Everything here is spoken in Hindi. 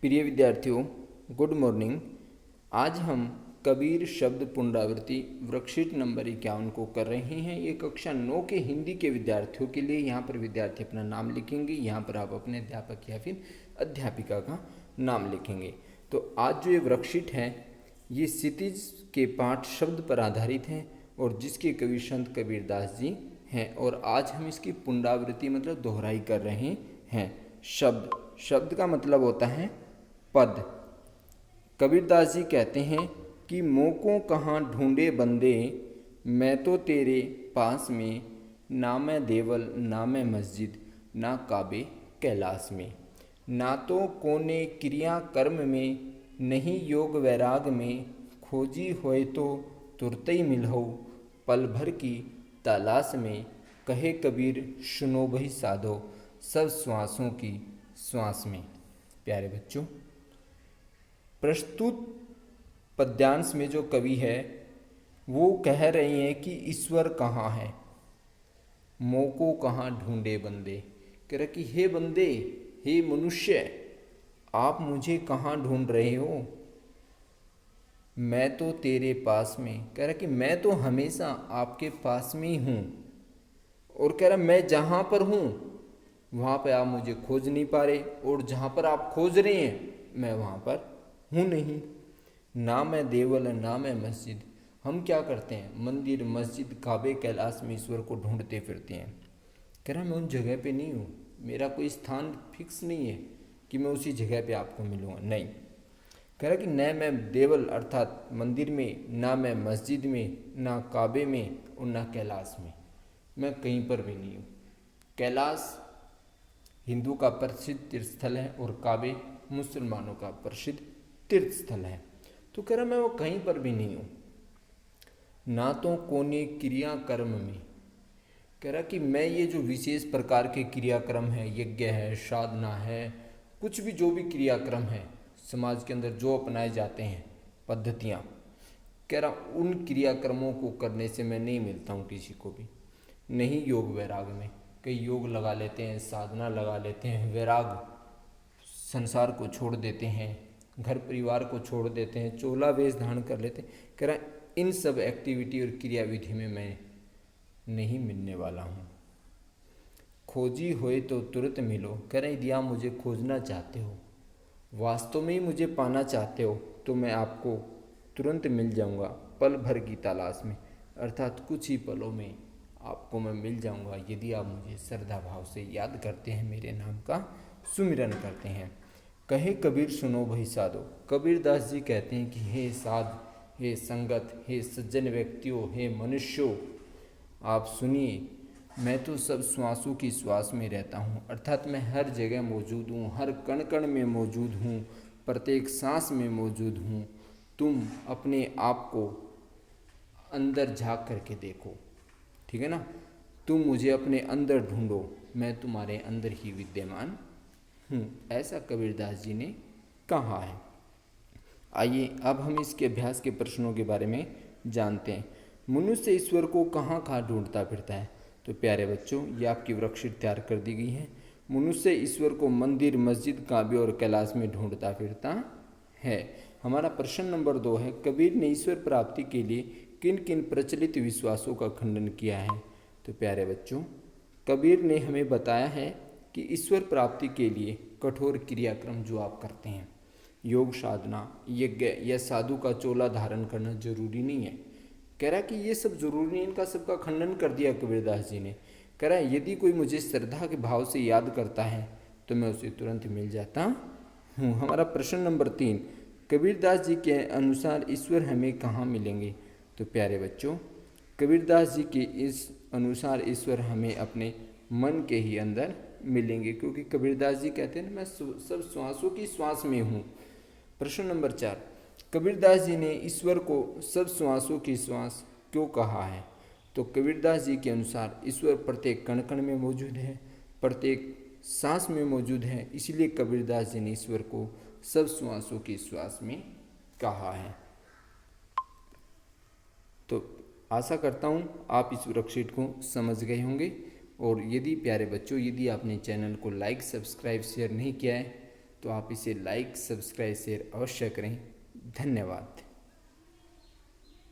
प्रिय विद्यार्थियों, गुड मॉर्निंग। आज हम कबीर शब्द पुनरावृत्ति वर्कशीट नंबर 51 को कर रहे हैं। ये कक्षा 9 के हिंदी के विद्यार्थियों के लिए। यहाँ पर विद्यार्थी अपना नाम लिखेंगे। यहाँ पर आप अपने अध्यापक या फिर अध्यापिका का नाम लिखेंगे। तो आज जो ये वर्कशीट है ये क्षितिज के पाठ शब्द पर आधारित है और जिसके कवि संत कबीरदास जी हैं। और आज हम इसकी पुनरावृत्ति मतलब दोहराई कर रहे हैं। शब्द का मतलब होता है पद। कबीरदास जी कहते हैं कि मोको कहाँ ढूंढे बंदे, मैं तो तेरे पास में, ना मैं देवल ना मैं मस्जिद, ना काबे कैलाश में। ना तो कोने क्रिया कर्म में, नहीं योग वैराग में, खोजी होए तो तुरते ही मिलहो, पल भर की तलाश में। कहे कबीर सुनो भई साधो, सब श्वासों की श्वास में। प्यारे बच्चों, प्रस्तुत पद्यांश में जो कवि है वो कह रहे हैं कि ईश्वर कहाँ है, मोको कहाँ ढूंढे बंदे। कह रहे कि हे बंदे, हे मनुष्य, आप मुझे कहाँ ढूंढ रहे हो, मैं तो तेरे पास में। कह रहा कि मैं तो हमेशा आपके पास में ही हूँ। और कह रहा मैं जहाँ पर हूँ वहाँ पर आप मुझे खोज नहीं पा रहे, और जहाँ पर आप खोज रहे हैं मैं वहाँ पर हूँ नहीं। ना मैं देवल ना मैं मस्जिद। हम क्या करते हैं, मंदिर मस्जिद काबे कैलाश में ईश्वर को ढूंढते फिरते हैं। कह रहा मैं उन जगह पे नहीं हूँ, मेरा कोई स्थान फिक्स नहीं है कि मैं उसी जगह पे आपको मिलूँगा, नहीं। कह रहा कि न मैं देवल अर्थात मंदिर में, ना मैं मस्जिद में, ना काबे में और ना कैलाश में, मैं कहीं पर भी नहीं हूँ। कैलाश हिंदू का प्रसिद्ध तीर्थस्थल है और काबे मुसलमानों का प्रसिद्ध तीर्थस्थल है। तो कह रहा मैं वो कहीं पर भी नहीं हूँ। ना तो कोने क्रिया कर्म में। कह रहा कि मैं ये जो विशेष प्रकार के क्रियाक्रम है, यज्ञ है, साधना है, कुछ भी जो भी क्रियाक्रम है समाज के अंदर जो अपनाए जाते हैं पद्धतियाँ, कह रहा उन क्रियाक्रमों को करने से मैं नहीं मिलता हूँ किसी को भी। नहीं योग वैराग में, कई योग लगा लेते हैं, साधना लगा लेते हैं, वैराग संसार को छोड़ देते हैं, घर परिवार को छोड़ देते हैं, चोला वेश धारण कर लेते हैं। कह रहा इन सब एक्टिविटी और क्रियाविधि में मैं नहीं मिलने वाला हूँ। खोजी होए तो तुरंत मिलो। कह रहे यदि आप मुझे खोजना चाहते हो, वास्तव में ही मुझे पाना चाहते हो, तो मैं आपको तुरंत मिल जाऊंगा पल भर की तलाश में। अर्थात कुछ ही पलों में आपको मैं मिल जाऊंगा यदि आप मुझे श्रद्धा भाव से याद करते हैं, मेरे नाम का सुमिरन करते हैं। कहे कबीर सुनो भई साधो। कबीरदास जी कहते हैं कि हे साध, हे संगत, हे सज्जन व्यक्तियों, हे मनुष्यों, आप सुनिए, मैं तो सब श्वासों की श्वास में रहता हूँ। अर्थात मैं हर जगह मौजूद हूँ, हर कण कण में मौजूद हूँ, प्रत्येक सांस में मौजूद हूँ। तुम अपने आप को अंदर झांक करके देखो, ठीक है ना। तुम मुझे अपने अंदर ढूंढो, मैं तुम्हारे अंदर ही विद्यमान हूँ, ऐसा कबीरदास जी ने कहा है। आइए अब हम इसके अभ्यास के प्रश्नों के बारे में जानते हैं। मनुष्य ईश्वर को कहाँ कहाँ ढूंढता फिरता है। तो प्यारे बच्चों, ये आपकी वर्कशीट तैयार कर दी गई है। मनुष्य ईश्वर को मंदिर, मस्जिद, काबे और कैलाश में ढूंढता फिरता है। हमारा प्रश्न नंबर 2 है, कबीर ने ईश्वर प्राप्ति के लिए किन किन प्रचलित विश्वासों का खंडन किया है। तो प्यारे बच्चों, कबीर ने हमें बताया है कि ईश्वर प्राप्ति के लिए कठोर क्रियाक्रम जो आप करते हैं, योग, साधना, यज्ञ या साधु का चोला धारण करना जरूरी नहीं है। कह रहा है कि ये सब जरूरी नहीं, इनका सबका खंडन कर दिया कबीरदास जी ने। कह रहा है यदि कोई मुझे श्रद्धा के भाव से याद करता है तो मैं उसे तुरंत मिल जाता हूँ। हमारा प्रश्न नंबर 3, कबीरदास जी के अनुसार ईश्वर हमें कहाँ मिलेंगे। तो प्यारे बच्चों, कबीरदास जी के इस अनुसार ईश्वर हमें अपने मन के ही अंदर मिलेंगे, क्योंकि कबीरदास जी कहते हैं मैं सब श्वासों की श्वास में हूँ। प्रश्न नंबर 4, कबीरदास जी ने ईश्वर को सब श्वासों की श्वास क्यों कहा है। तो कबीरदास जी के अनुसार ईश्वर प्रत्येक कण कण में मौजूद है, प्रत्येक सांस में मौजूद है, इसलिए कबीरदास जी ने ईश्वर को सब श्वासों की श्वास में कहा है। तो आशा करता हूँ आप इस वर्कशीट को समझ गए होंगे। और यदि प्यारे बच्चों, यदि आपने चैनल को लाइक, सब्सक्राइब, शेयर नहीं किया है तो आप इसे लाइक सब्सक्राइब शेयर अवश्य करें। धन्यवाद।